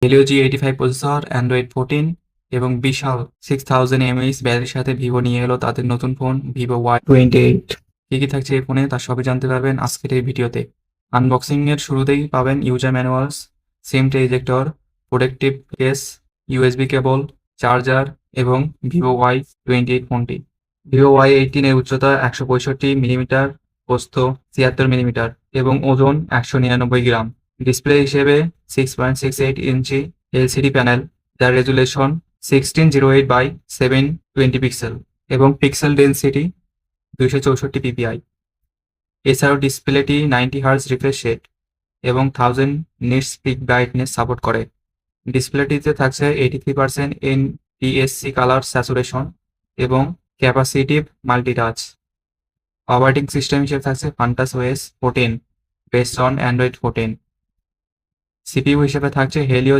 Helio G85 processor, Android 14 এবং বিশাল 6000 mAh ব্যাটারির সাথে ভিভো নিয়ে এলো তাদের নতুন ফোন ভিভো Y28। কি কি থাকছে এই ফোনে তার সবই জানতে পারবেন আজকের এই ভিডিওতে। আনবক্সিং এর শুরুতেই পাবেন ইউজার ম্যানুয়ালস, সিম tray ejector, protective case, USB কেবল, চার্জার এবং ভিভো Y28 ফোনটি। ভিভো Y18 এর উচ্চতা 165 মিলিমিটার, প্রস্থ 76 মিলিমিটার এবং ওজন 199 গ্রাম। ডিসপ্লে হিসেবে 6.68 ইঞ্চি এলসিডি প্যানেল, যার রেজুলেশন 1608 বাই 720 পিক্সেল এবং পিক্সেল ডেন্সিটি 264 পিপিআই। এছাড়াও ডিসপ্লেটি 90 হার্জ রিফ্রেশ রেট এবং 1000 নিটস পিক ব্রাইটনেস সাপোর্ট করে। ডিসপ্লেটিতে থাকছে 83% এনটিএসসি কালার স্যাচুরেশন এবং ক্যাপাসিটিভ মাল্টিটাচ। অপারেটিং সিস্টেম হিসেবে থাকছে Funtouch OS 14 based on Android 14। CPU হিসেবে থাকছে হেলিও